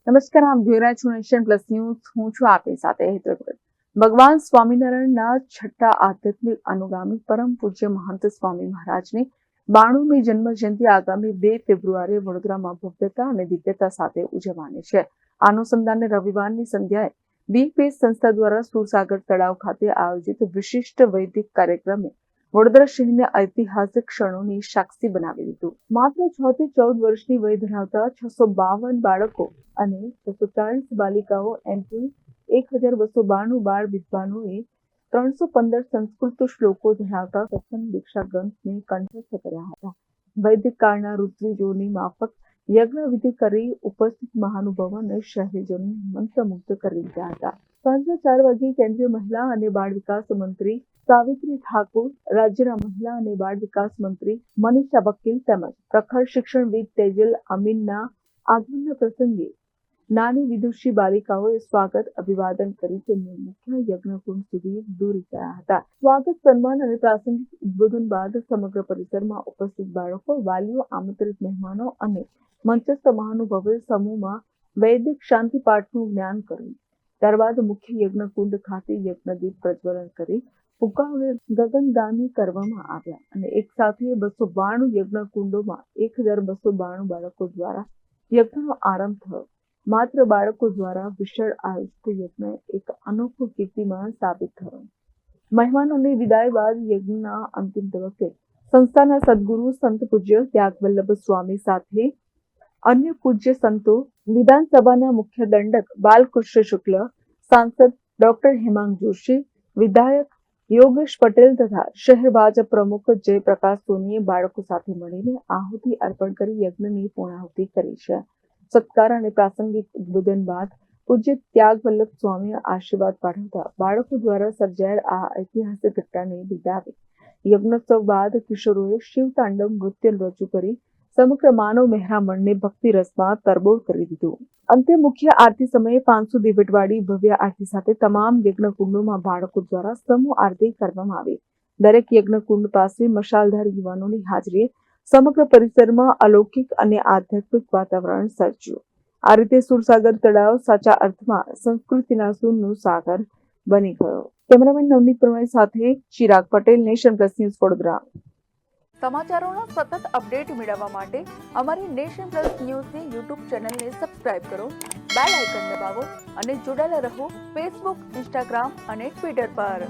નમસ્કાર, આપ જોઈ રહ્યા છો નેશન પ્લસ ન્યૂઝ. હું છું આપની સાથે હેતલ ભગત. ભગવાન સ્વામિનારાયણના છઠ્ઠા આધ્યાત્મિક અનુગામી પરમ પૂજ્ય મહંત સ્વામી મહારાજની 92મી જન્મ જયંતિ આગામી 2 ફેબ્રુઆરીએ વડોદરામાં ભવ્યતા અને દિવ્યતા સાથે ઉજવવાની છે. આ અનુસંધાને રવિવારની સંધ્યાએ બીપીએસ સંસ્થા દ્વારા સુરસાગર તળાવ ખાતે આયોજિત વિશિષ્ટ વૈદિક કાર્યક્રમે વડોદરા શહેરને ઐતિહાસિક ક્ષણોની સાક્ષી બનાવી દીધું. માત્ર 6 થી 14 વર્ષની વય ધરાવતા 652 બાળકો અને 640 બાલિકાઓ એમ કુલ 1292 બાળ વિદ્વાનોએ 315 સંસ્કૃત શ્લોકો ધરાવતા સત્સંગ દીક્ષા ગ્રંથને કંઠસ્થ કર્યા હતા. વૈદિક કાળના ઋત્વિજોની માફક યજ્ઞ વિધિ કરી ઉપસ્થિત મહાનુભાવોને શહેરીજનોને મંત્રમુગ્ધ કરી દીધા હતા. સાંજના 4 વાગે કેન્દ્રીય મહિલા અને બાળ વિકાસ મંત્રી સાવિત્રી ઠાકુર, રાજ્યના મહિલા અને બાળ વિકાસ મંત્રી મનીષા વકીલ તેમજ પ્રખર શિક્ષણવિદ તેજલ અમીનના આગમનના પ્રસંગે નાની વિદુષી બાલિકાઓએ સ્વાગત અભિવાદન કરી તેમને મુખ્ય યજ્ઞકુંડ સુધી દોરી ગયા હતા. સ્વાગત, સન્માન અને પ્રાસંગિક ઉદ્બોધન બાદ સમગ્ર પરિસરમાં ઉપસ્થિત બાળકો, વાલીઓ, આમંત્રિત મહેમાનો અને મંચસ્થ મહાનુભાવોએ સમૂહમાં વૈદિક શાંતિ પાઠનું જ્ઞાન કર્યું. ત્યારબાદ મુખ્ય યજ્ઞકુંડ ખાતે યજ્ઞદીપ પ્રજ્વલન કરી ફુગ્ગાઓને ગગનગામી કરવામાં આવ્યા અને એક સાથે 292 યજ્ઞકુંડોમાં 1292 બાળકો દ્વારા યજ્ઞનો આરંભ થયો. માત્ર બાળકો દ્વારા વિશાળ આયોજિત યજ્ઞ એક અનોખો કીર્તિમાન સાબિત થયો. મહેમાનોની વિદાય બાદ યજ્ઞના અંતિમ તબક્કે સંસ્થાના સદગુરુ સંત પૂજ્ય ત્યાગવલ્લભ સ્વામી સાથે અન્ય પૂજ્ય સંતો, વિધાનસભાના મુખ્ય દંડક બાલકૃષ્ણ શુક્લ, સાંસદ ડોક્ટર હેમાંગ જોશી, વિધાયક યોગેશ પટેલ તથા શહેર ભાજપ પ્રમુખ જયપ્રકાશ સોનીએ બાળકો સાથે મળીને આહુતિ અર્પણ કરી યજ્ઞની પૂર્ણાહુતિ કરી છે. સત્કાર અને પ્રાસંગિક ઉદ્બોધન બાદ પૂજ્ય ત્યાગવલ્લભ સ્વામીએ આશીર્વાદ પાઠવતા બાળકો દ્વારા સર્જાયેલ આ ઐતિહાસિક ઘટનાને બિરદાવી. યજ્ઞોત્સવ બાદ કિશોરોએ શિવ તાંડવ નૃત્ય રજૂ કરી સમગ્ર માનવ મહેરામણને ભક્તિ રસમાં તરબોળ કરી દીધું. અંતે મુખ્ય આરતી સમયે 500 દીવટવાળી ભવ્ય આરતી સાથે તમામ યજ્ઞકુંડોમાં બાળકો દ્વારા સમૂહ આરતી કરવામાં આવી. દરેક યજ્ઞકુંડ પાસે મશાલધાર યુવાનોની હાજરીએ સમગ્ર પરિસરમાં અલૌકિક અને આધ્યાત્મિક વાતાવરણ સર્જ્યું. આ રીતે સુરસાગર તળાવ સાચા અર્થમાં સંસ્કૃતિના સૂરનું સાગર બની ગયો. કેમેરામેન નવનીત પ્રમાણી સાથે Chirag Patel, nation plus news, Vadodara. સમાચારોના સતત અપડેટ મેળવવા માટે અમારી નેશન પ્લસ ન્યૂઝની યુટ્યુબ ચેનલને સબસ્ક્રાઇબ કરો, બેલ આઇકન દબાવો અને જોડાયેલા રહો ફેસબુક, ઇન્સ્ટાગ્રામ અને ટ્વિટર પર.